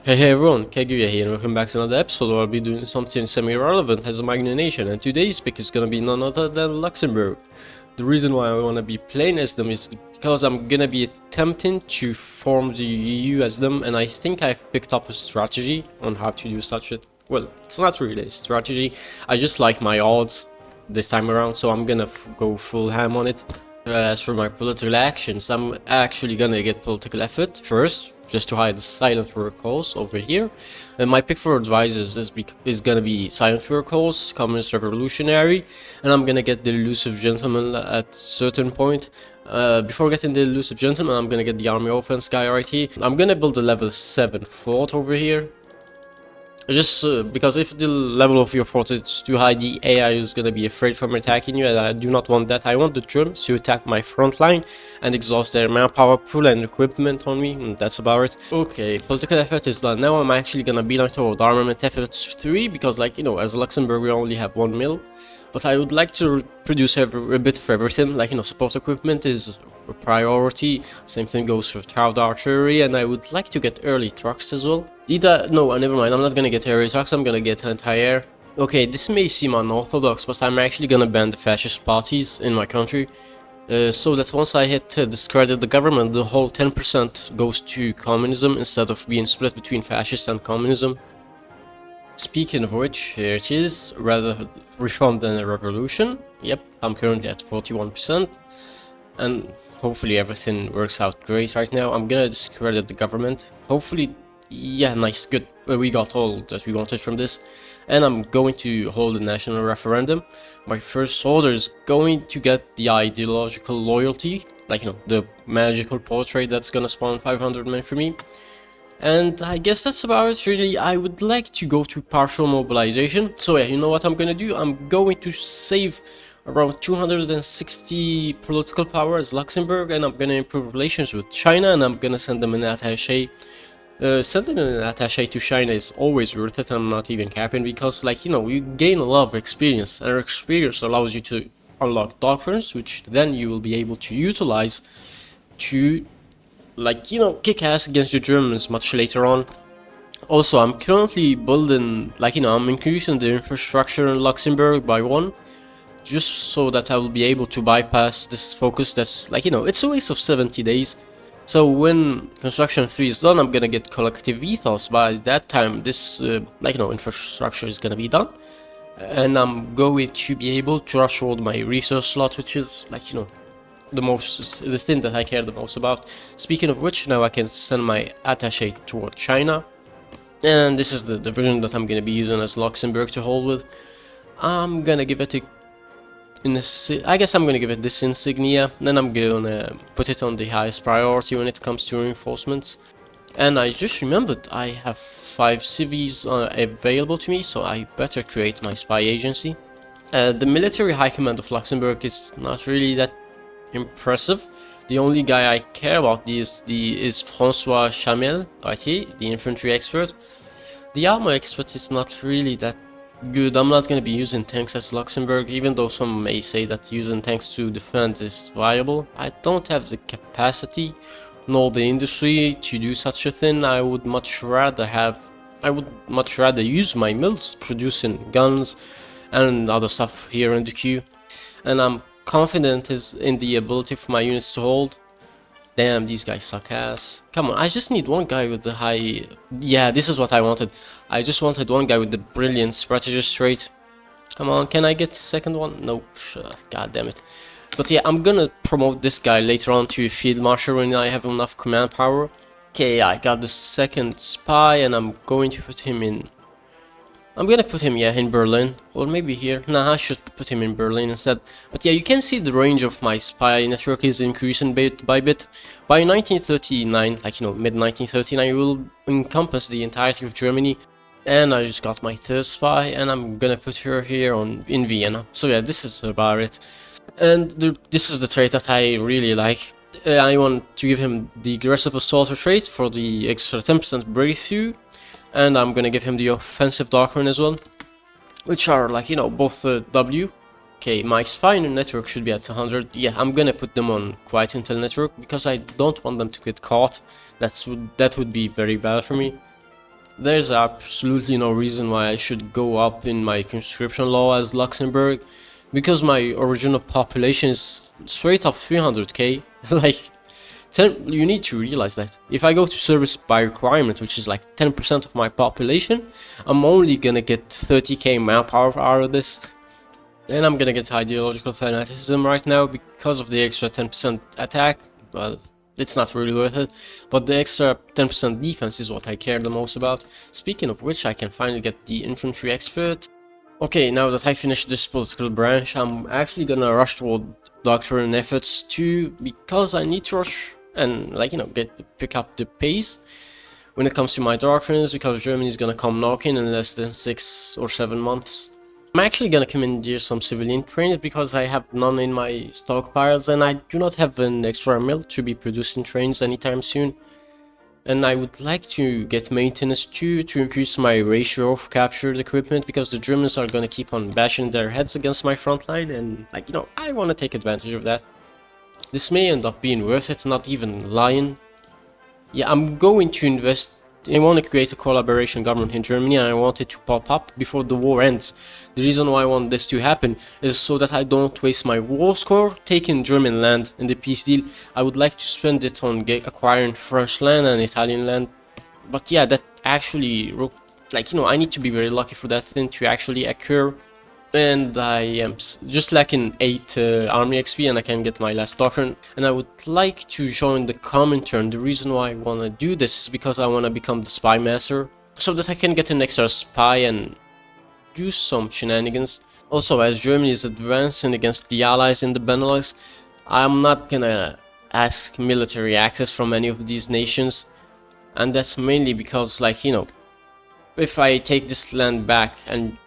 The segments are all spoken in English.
Hey everyone, Kaguya here and welcome back to another episode where I'll be doing something semi-relevant as a Magna Nation, and today's pick is gonna be none other than Luxembourg. The reason why I wanna be playing as them is because I'm gonna be attempting to form the EU as them, and I think I've picked up a strategy on how to do such a... well, it's not really a strategy, I just like my odds this time around, so I'm gonna go full ham on it. As for my political actions, I'm actually gonna get political effort first, just to hide the silent work calls over here. And my pick for advisors is gonna be silent work calls, communist revolutionary, and I'm gonna get the elusive gentleman at certain point. Before getting the elusive gentleman, I'm gonna get the army offense guy right here. I'm gonna build a level 7 fort over here. Just because if the level of your fort is too high, the AI is gonna be afraid from attacking you, and I do not want that. I want the Germans to attack my front line and exhaust their manpower pool and equipment on me, and that's about it. Okay, political effort is done. Now I'm actually gonna beeline toward armament efforts 3, because, like, you know, as Luxembourg we only have 1 mil. But I would like to produce a bit of everything, like, you know, support equipment is a priority, same thing goes for Tower Artillery, and I would like to get early trucks as well. No, never mind, I'm not gonna get early trucks, I'm gonna get anti-air. Okay, this may seem unorthodox, but I'm actually gonna ban the fascist parties in my country. So that once I hit discredit the government, the whole 10% goes to communism instead of being split between fascist and communism. Speaking of which, here it is, rather reform than a revolution. Yep, I'm currently at 41%, and hopefully everything works out great right now. I'm gonna discredit the government. Hopefully, yeah, nice, good. We got all that we wanted from this, and I'm going to hold a national referendum. My first order is going to get the ideological loyalty, like, you know, the magical portrait that's gonna spawn 500 men for me. And I guess that's about it, really. I would like to go to partial mobilization. So yeah, you know what I'm gonna do? I'm going to save around 260 political power as Luxembourg, and I'm gonna improve relations with China, and I'm gonna send them an attaché. Sending an attaché to China is always worth it, I'm not even capping, because, like, you know, you gain a lot of experience, and experience allows you to unlock doctrines, which then you will be able to utilize to, like, you know, kick ass against the Germans much later on. Also, I'm currently building, like, you know, I'm increasing the infrastructure in Luxembourg by 1, just so that I will be able to bypass this focus that's, like, you know, it's a waste of 70 days. So when construction 3 is done, I'm gonna get collective ethos. By that time, this, like, you know, infrastructure is gonna be done. And I'm going to be able to rush all my resource slot, which is, like, you know, the thing that I care the most about. Speaking of which, now I can send my attaché toward China, and this is the version that I'm gonna be using as Luxembourg to hold with. I'm gonna give it I guess I'm gonna give it this insignia, then I'm gonna put it on the highest priority when it comes to reinforcements. And I just remembered I have 5 civies available to me, so I better create my spy agency. The military high command of Luxembourg is not really that impressive. The only guy I care about is François Chamel, right here, the infantry expert. The armor expert is not really that good. I'm not going to be using tanks as Luxembourg, even though some may say that using tanks to defend is viable. I don't have the capacity nor the industry to do such a thing. I would much rather use my mills producing guns and other stuff here in the queue, and I'm confident is in the ability for my units to hold. Damn, these guys suck ass. Come on, I just need one guy with the high... yeah, this is what I wanted. I just wanted one guy with the brilliant strategist trait. Come on, can I get the second one? Nope, god damn it. But yeah, I'm gonna promote this guy later on to field marshal when I have enough command power. Okay, I got the second spy, and I'm going to put him in... yeah, in Berlin, or maybe here. Nah, I should put him in Berlin instead. But yeah, you can see the range of my spy network is increasing bit by bit. By 1939, like, you know, mid-1939, it will encompass the entirety of Germany. And I just got my 3rd spy, and I'm gonna put her here in Vienna. So yeah, this is about it. And this is the trait that I really like. I want to give him the aggressive assaulter trait for the extra 10% breakthrough. And I'm gonna give him the offensive doctrine as well, which are, like, you know, both W. Okay, my spy network should be at 100. Yeah, I'm gonna put them on Quiet Intel network because I don't want them to get caught. That would be very bad for me. There's absolutely no reason why I should go up in my conscription law as Luxembourg, because my original population is straight up 300k. Like, you need to realize that if I go to service by requirement, which is like 10% of my population, I'm only gonna get 30k manpower out of this. And I'm gonna get ideological fanaticism right now because of the extra 10% attack. Well, it's not really worth it, but the extra 10% defense is what I care the most about. Speaking of which, I can finally get the infantry expert. Okay, now that I finished this political branch, I'm actually gonna rush toward doctrine efforts too, because I need to rush and, like, you know, pick up the pace when it comes to my doctrines, because Germany is gonna come knocking in less than 6 or 7 months. I'm actually gonna commandeer some civilian trains because I have none in my stockpiles, and I do not have an extra mill to be producing trains anytime soon. And I would like to get maintenance too, to increase my ratio of captured equipment, because the Germans are gonna keep on bashing their heads against my front line, and, like, you know, I want to take advantage of that. This may end up being worth it, not even lying. Yeah, I'm going to invest. I want to create a collaboration government in Germany, and I want it to pop up before the war ends. The reason why I want this to happen is so that I don't waste my war score taking German land in the peace deal. I would like to spend it on acquiring French land and Italian land. But yeah, that actually, like, you know, I need to be very lucky for that thing to actually occur. And I am just lacking 8 army XP, and I can get my last doctrine. And I would like to join the Comintern. The reason why I want to do this is because I want to become the spy master, so that I can get an extra spy and do some shenanigans. Also, as Germany is advancing against the allies in the Benelux, I'm not gonna ask military access from any of these nations. And that's mainly because, like, you know, if I take this land back and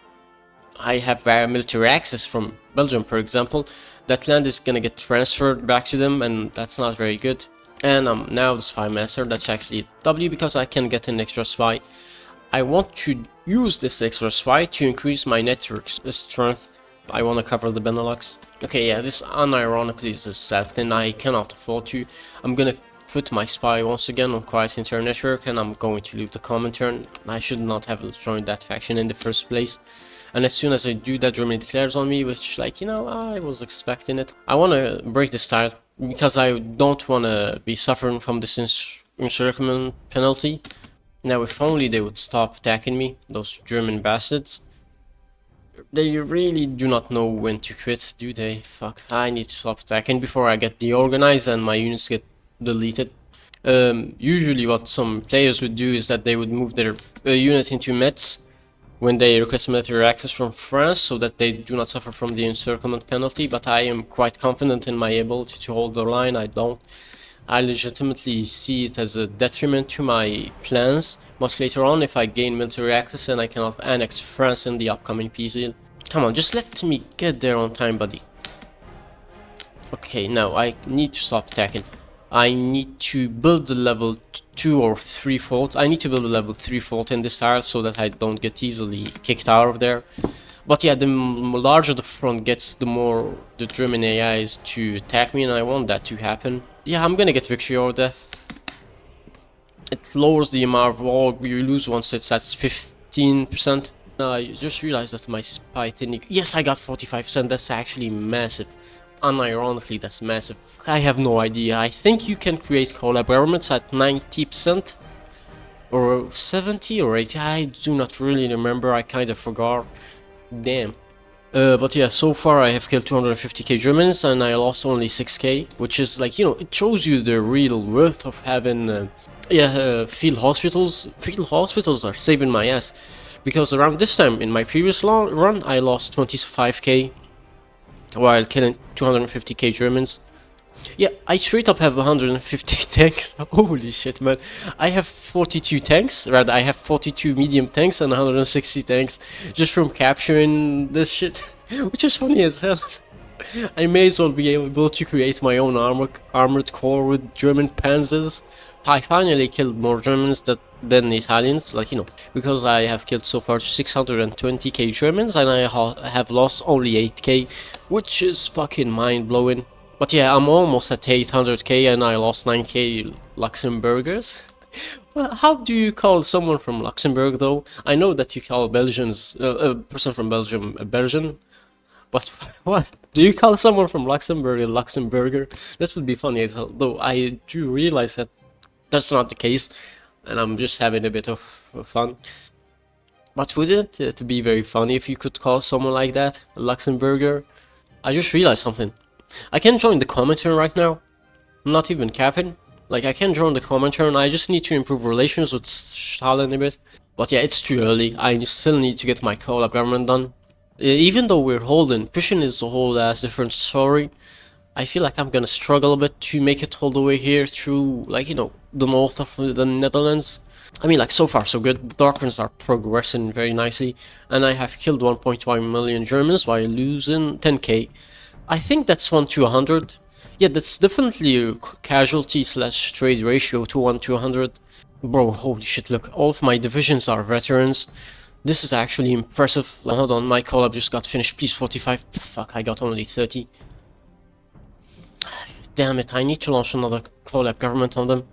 I have military access from Belgium, for example, that land is gonna get transferred back to them, and that's not very good. And I'm now the spy master. That's actually W, because I can get an extra spy. I want to use this extra spy to increase my network strength. I want to cover the Benelux. Okay, yeah, this unironically is a sad thing. I cannot afford to. I'm gonna put my spy once again on Quiet Inter Network, and I'm going to leave the Comintern. I should not have joined that faction in the first place. And as soon as I do that, Germany declares on me, which, like, you know, I was expecting it. I want to break this tie because I don't want to be suffering from this encirclement penalty. Now, if only they would stop attacking me, those German bastards. They really do not know when to quit, do they? Fuck, I need to stop attacking before I get deorganized and my units get deleted. Usually what some players would do is that they would move their unit into Metz when they request military access from France, so that they do not suffer from the encirclement penalty, but I am quite confident in my ability to hold the line. I legitimately see it as a detriment to my plans much later on if I gain military access and I cannot annex France in the upcoming peace deal. Come on, just let me get there on time, buddy. Okay, now I need to stop attacking. I need to build the level 2 or 3 fort. I need to build a level 3 fort in this tile so that I don't get easily kicked out of there. But yeah, the larger the front gets, the more the German AI is to attack me, and I want that to happen. Yeah, I'm gonna get victory or death. It lowers the amount of war you lose once it's at 15%. I just realized that my spy thing... Yes, I got 45%. That's actually massive. Unironically, that's massive. I have no idea. I think you can create collaborations at 90% or 70 or 80. I do not really remember. I kind of forgot. Damn. But yeah, so far I have killed 250k Germans and I lost only 6k, which is, like, you know, it shows you the real worth of having field hospitals. Field hospitals are saving my ass, because around this time in my previous run I lost 25k while killing 250k Germans. Yeah, I straight up have 150 tanks. Holy shit, man. I have 42 tanks, rather I have 42 medium tanks and 160 tanks just from capturing this shit, which is funny as hell. I may as well be able to create my own armored core with German panzers. I finally killed more Germans than the Italians, like, you know, because I have killed so far 620k Germans and I have lost only 8k, which is fucking mind-blowing. But yeah, I'm almost at 800k and I lost 9k Luxembourgers. Well, how do you call someone from Luxembourg, though? I know that you call Belgians, a person from Belgium a Belgian, but what? Do you call someone from Luxembourg a Luxemburger? This would be funny as hell, though I do realize that that's not the case, and I'm just having a bit of fun. But wouldn't it be very funny if you could call someone like that a Luxemburger? I just realized something. I can join the commentary right now. I'm not even capping. Like, I can join the commentary and I just need to improve relations with Stalin a bit. But yeah, it's too early. I still need to get my collab government done. Even though we're holding, pushing is a whole ass different story. I feel like I'm gonna struggle a bit to make it all the way here through, like, you know, the north of the Netherlands. I mean, like, so far so good. Darkens are progressing very nicely, and I have killed 1.1 million Germans while losing 10k. I think that's 1 to 100. Yeah, that's definitely a casualty slash trade ratio to 1 to 100. Bro, holy shit, look, all of my divisions are veterans. This is actually impressive. Hold on, my collab just got finished. Please, 45. Fuck, I got only 30. Damn it, I need to launch another collab government on them.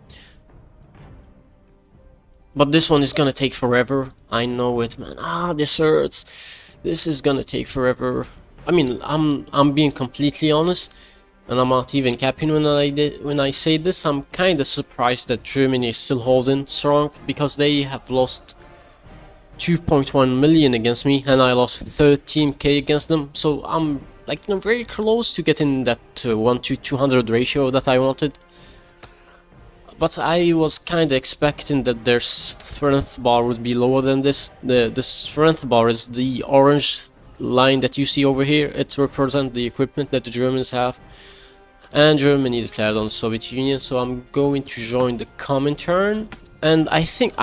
But this one is gonna take forever. I know it, man. This hurts. This is gonna take forever. I mean, I'm being completely honest, and I'm not even capping when I say this. I'm kinda surprised that Germany is still holding strong, because they have lost 2.1 million against me, and I lost 13k against them. So I'm, like, you know, very close to getting that 1 to 200 ratio that I wanted. But I was kinda expecting that their strength bar would be lower than this. The strength bar is the orange line that you see over here. It represents the equipment that the Germans have. And Germany declared on the Soviet Union, so I'm going to join the Comintern. And I think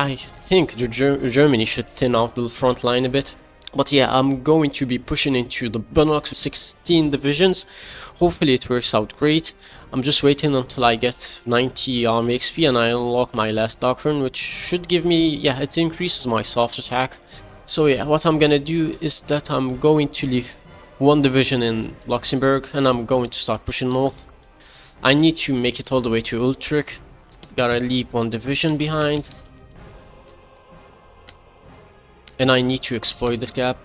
Germany should thin out the front line a bit. But yeah, I'm going to be pushing into the Benelux 16 divisions. Hopefully it works out great. I'm just waiting until I get 90 army XP and I unlock my last doctrine, which should give me, yeah, it increases my soft attack. So yeah, what I'm gonna do is that I'm going to leave one division in Luxembourg and I'm going to start pushing north. I need to make it all the way to Utrecht. Gotta leave one division behind. And I need to exploit this gap.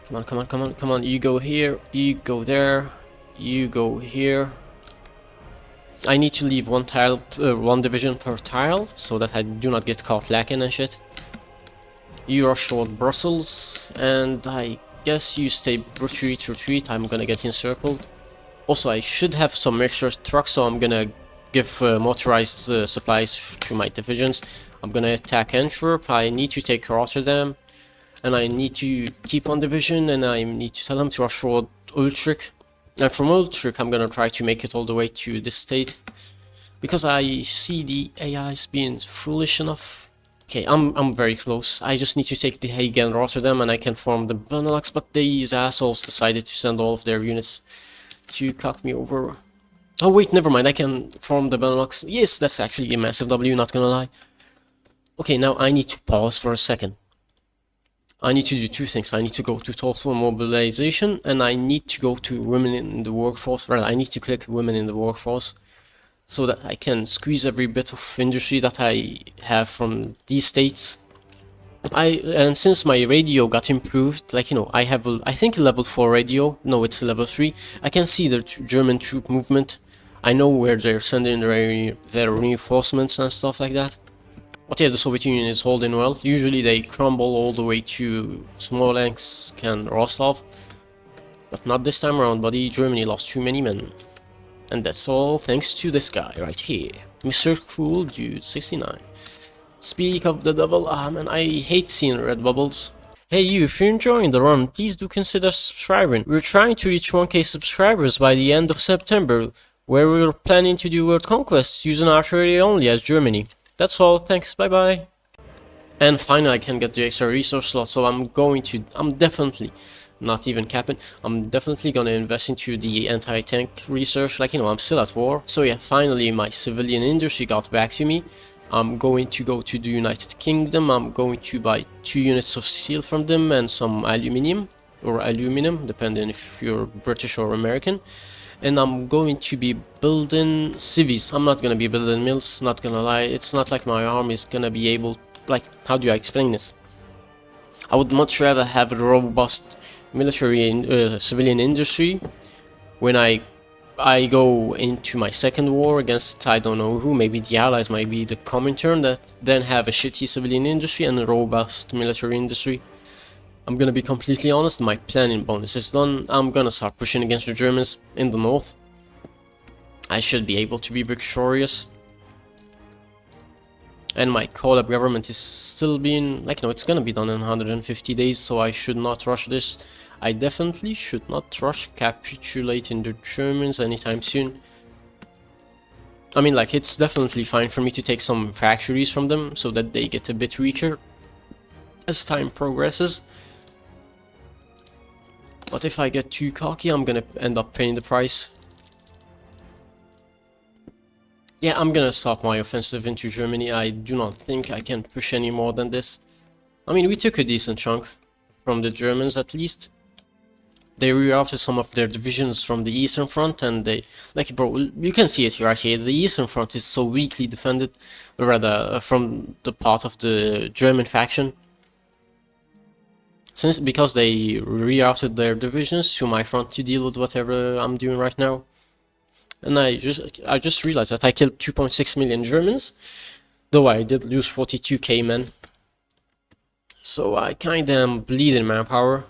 Come on, come on, come on, come on. You go here, you go there, you go here. I need to leave one tile, one division per tile, so that I do not get caught lacking and shit. You rush toward Brussels, and I guess you stay retreat. I'm gonna get encircled. Also, I should have some extra trucks, so I'm gonna give motorized supplies to my divisions. I'm gonna attack Antwerp. I need to take Rotterdam, and I need to keep on division, and I need to tell them to rush toward Utrecht. And from Utrecht, I'm gonna try to make it all the way to this state, because I see the AIs being foolish enough. Okay, I'm very close. I just need to take The Hague and Rotterdam, and I can form the Benelux. But these assholes decided to send all of their units to cut me over. Oh wait, never mind. I can form the Benelux. Yes, that's actually a massive W. Not gonna lie. Okay, now I need to pause for a second. I need to do two things. I need to go to total mobilization, and I need to go to women in the workforce. Right, I need to click women in the workforce, so that I can squeeze every bit of industry that I have from these states. And since my radio got improved, like, you know, I have I think a level 4 radio. No, it's a level 3. I can see the German troop movement. I know where they're sending their reinforcements and stuff like that. But yeah, the Soviet Union is holding well. Usually they crumble all the way to Smolensk and Rostov. But not this time around, buddy. Germany lost too many men. And that's all thanks to this guy right here. Mr. Cool Dude 69. Speak of the devil, man, I hate seeing red bubbles. Hey you, if you're enjoying the run, please do consider subscribing. We're trying to reach 1k subscribers by the end of September, where we're planning to do world conquests using artillery only as Germany. That's all, thanks, bye bye. And finally I can get the extra resource slot, so I'm definitely, not even capping, I'm definitely gonna invest into the anti-tank research. Like, you know, I'm still at war. So yeah, finally my civilian industry got back to me. I'm going to go to the United Kingdom. I'm going to buy 2 units of steel from them and some aluminum, depending if you're British or American. and I'm going to be building cities. I'm not gonna be building mills, not gonna lie. It's not like my army is gonna be able, like, how do I explain this? I would much rather have a robust military and civilian industry when I go into my second war against I don't know who, maybe the Allies, maybe the Comintern, that then have a shitty civilian industry and a robust military industry. I'm gonna be completely honest, my planning bonus is done. I'm gonna start pushing against the Germans in the north. I should be able to be victorious. And my collab government is still being, like, no, it's gonna be done in 150 days, so I should not rush this. I definitely should not rush capitulating the Germans anytime soon. I mean, like, it's definitely fine for me to take some factories from them so that they get a bit weaker as time progresses. But if I get too cocky, I'm gonna end up paying the price. Yeah, I'm gonna stop my offensive into Germany. I do not think I can push any more than this. I mean, we took a decent chunk from the Germans at least. They rerouted some of their divisions from the eastern front, and they, like, bro, you can see it here actually. The eastern front is so weakly defended, or rather from the part of the German faction. Because they rerouted their divisions to my front to deal with whatever I'm doing right now. And I just realized that I killed 2.6 million Germans, though I did lose 42k men. So I kinda am bleeding manpower.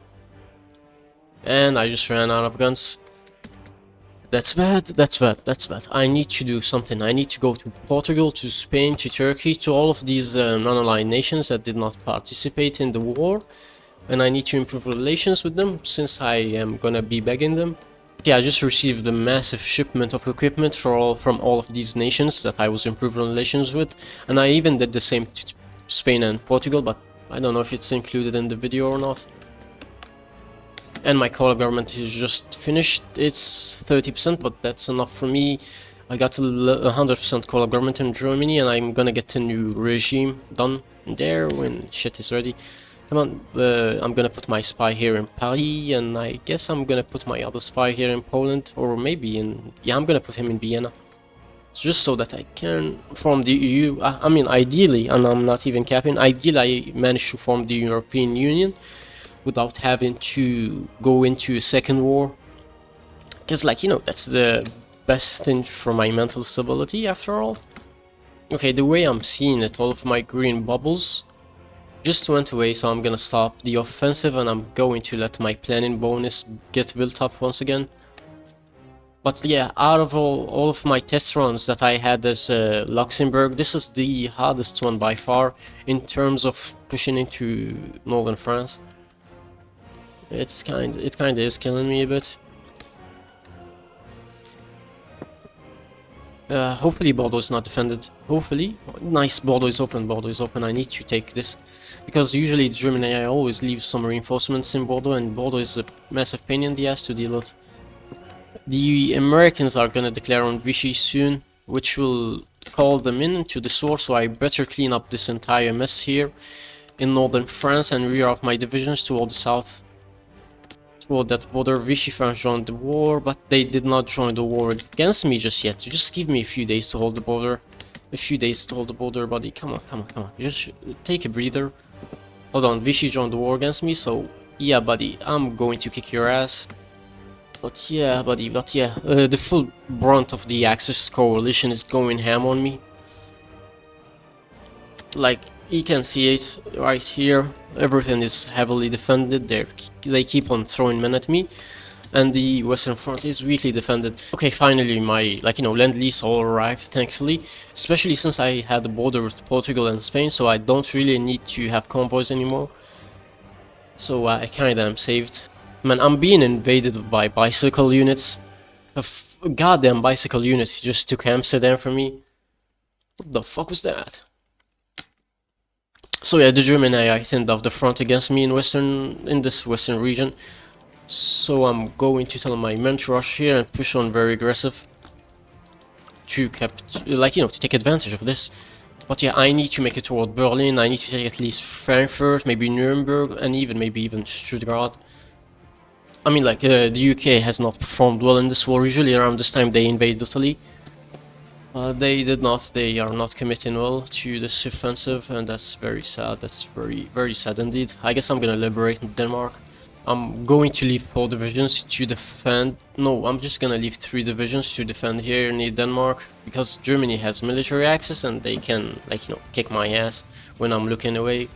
And I just ran out of guns. That's bad, that's bad, that's bad. I need to do something. I need to go to Portugal, to Spain, to Turkey, to all of these non-aligned nations that did not participate in the war. And I need to improve relations with them, since I am gonna be begging them. Yeah, I just received a massive shipment of equipment from all of these nations that I was improving relations with. And I even did the same to Spain and Portugal, but I don't know if it's included in the video or not. And my collab government is just finished. It's 30%, but that's enough for me. I got 100% collab government in Germany, and I'm gonna get a new regime done there when shit is ready. Come on, I'm gonna put my spy here in Paris, and I guess I'm gonna put my other spy here in Poland, or maybe in... yeah, I'm gonna put him in Vienna. Just so that I can form the EU. I mean, ideally, and I'm not even capping, ideally I managed to form the European Union without having to go into a second war. Because, like, you know, that's the best thing for my mental stability, after all. Okay, the way I'm seeing it, all of my green bubbles just went away, so I'm gonna stop the offensive and I'm going to let my planning bonus get built up once again. But yeah, out of all of my test runs that I had as Luxembourg, this is the hardest one by far in terms of pushing into northern France. It kinda is killing me a bit. Hopefully Bordeaux is not defended. Hopefully. Nice, Bordeaux is open, Bordeaux is open. I need to take this. Because usually the German AI always leaves some reinforcements in Bordeaux, and Bordeaux is a massive pain in the ass to deal with. The Americans are gonna declare on Vichy soon, which will call them into this war, so I better clean up this entire mess here in northern France and reroute my divisions toward the south. Toward that border. Vichy France joined the war, but they did not join the war against me just yet. Just give me a few days to hold the border. A few days to hold the border, buddy. Come on, come on, come on. Just take a breather. Hold on, Vichy joined the war against me, so yeah, buddy, I'm going to kick your ass. But yeah, buddy, the full brunt of the Axis coalition is going ham on me. Like, you can see it right here. Everything is heavily defended. They keep on throwing men at me, and the Western Front is weakly defended. Okay, finally my, like, you know, Lend-Lease all arrived, thankfully, especially since I had the border with Portugal and Spain, so I don't really need to have convoys anymore. So I kinda am saved. Man, I'm being invaded by bicycle units. A goddamn bicycle unit just took Amsterdam from me. What the fuck was that? So yeah, the German AI thinned off the front against me in this western region. So I'm going to tell my men to rush here and push on very aggressive to to take advantage of this. But yeah, I need to make it toward Berlin. I need to take at least Frankfurt, maybe Nuremberg, and maybe even Stuttgart. I mean, like, the UK has not performed well in this war. Usually around this time they invade Italy. They did not. They are not committing well to this offensive, and that's very sad. That's very, very sad indeed. I guess I'm gonna liberate Denmark. I'm going to leave 4 divisions to defend. No, I'm just gonna leave 3 divisions to defend here near Denmark, because Germany has military access and they can, like, you know, kick my ass when I'm looking away.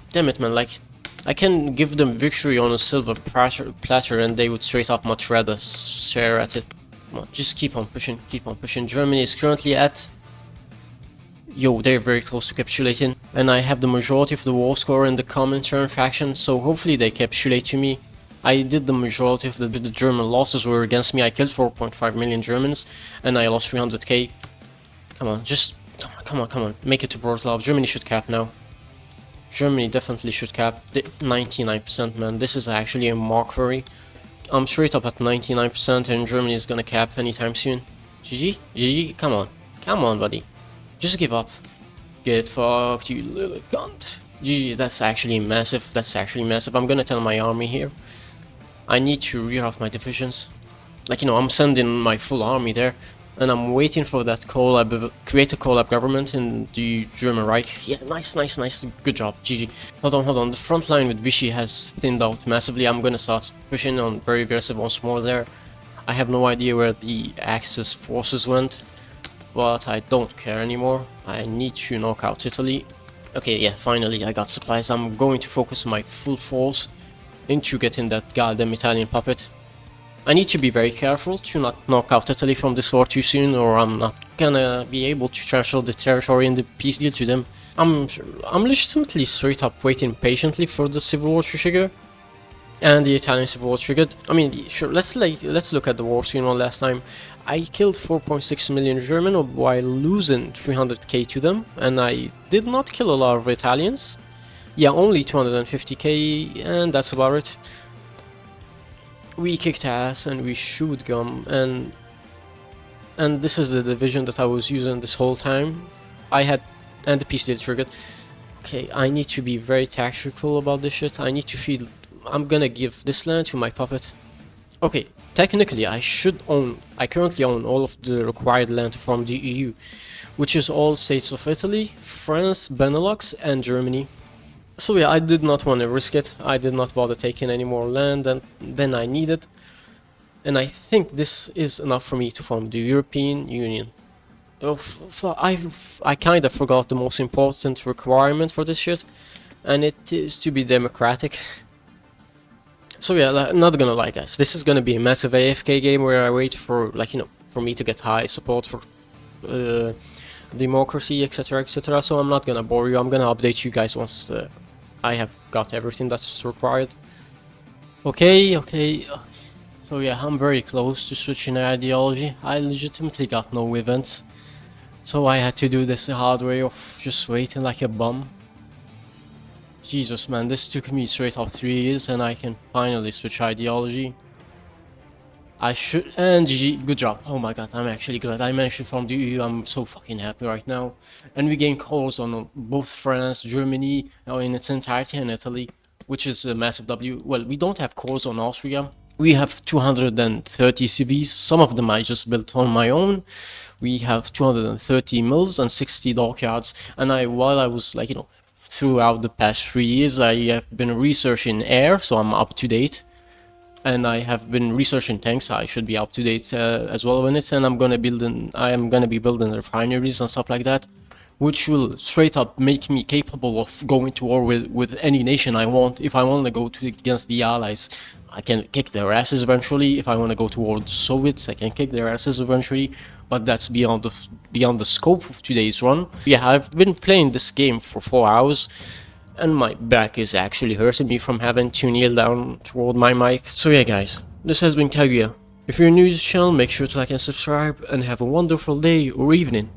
Damn it, man, like, I can give them victory on a silver platter and they would straight up much rather stare at it. Come on, just keep on pushing, keep on pushing. Germany is currently at... Yo, they're very close to capitulating. And I have the majority of the war score in the Comintern faction, so hopefully they capitulate to me. I did the majority of the German losses were against me. I killed 4.5 million Germans and I lost 300k. Come on, just... Come on. Make it to Wroclaw. Germany should cap now. Germany definitely should cap. 99%, man. This is actually a mockery. I'm straight up at 99% and Germany is gonna cap anytime soon. GG? GG? Come on. Come on, buddy. Just give up. Get fucked, you little cunt. GG, that's actually massive. That's actually massive. I'm gonna tell my army here. I need to rear off my divisions. Like, you know, I'm sending my full army there. And I'm waiting for that collab, create a collab government in the German Reich. Yeah, nice. Good job, GG. Hold on. The front line with Vichy has thinned out massively. I'm gonna start pushing on very aggressive once more there. I have no idea where the Axis forces went, but I don't care anymore. I need to knock out Italy. Okay, yeah, finally I got supplies. I'm going to focus my full force into getting that goddamn Italian puppet. I need to be very careful to not knock out Italy from this war too soon, or I'm not gonna be able to transfer the territory in the peace deal to them. I'm legitimately straight up waiting patiently for the civil war to trigger, and the Italian civil war triggered. I mean, sure, let's look at the war scene one last time. I killed 4.6 million German while losing 300k to them, and I did not kill a lot of Italians. Yeah, only 250k, and that's about it. We kicked ass and we shoot gum, and this is the division that I was using this whole time. And the peace deal triggered. Okay, I need to be very tactical about this shit. I need to feel... I'm gonna give this land to my puppet. Okay, technically I currently own all of the required land from the EU, which is all states of Italy, France, Benelux and Germany. So yeah, I did not want to risk it. I did not bother taking any more land than I needed. And I think this is enough for me to form the European Union. I kind of forgot the most important requirement for this shit, and it is to be democratic. So yeah, not gonna lie guys, this is gonna be a massive AFK game where I wait for, like, you know, for me to get high support for democracy, etc, etc. So I'm not gonna bore you. I'm gonna update you guys once I have got everything that's required. Okay. So yeah, I'm very close to switching ideology. I legitimately got no events, so I had to do this the hard way of just waiting like a bum. Jesus man, this took me straight off 3 years and I can finally switch ideology. I should, and GG, good job. Oh my god, I'm actually glad I managed to form the EU. I'm so fucking happy right now. And we gain cores on both France, Germany, in its entirety, and Italy, which is a massive W. Well, we don't have cores on Austria. We have 230 CVs, some of them I just built on my own. We have 230 mills and 60 dockyards. And while I was, like, you know, throughout the past 3 years, I have been researching air, so I'm up to date. And I have been researching tanks. I should be up to date as well in it, and I am gonna be building refineries and stuff like that, which will straight up make me capable of going to war with any nation I want. If I want to go against the Allies, I can kick their asses eventually. If I want to go toward the Soviets, I can kick their asses eventually. But that's beyond the scope of today's run. Yeah, I've been playing this game for 4 hours. And my back is actually hurting me from having to kneel down toward my mic. So yeah guys, this has been Kaguya. If you're new to the channel, make sure to like and subscribe, and have a wonderful day or evening.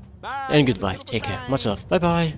And goodbye, take care, much love, bye bye.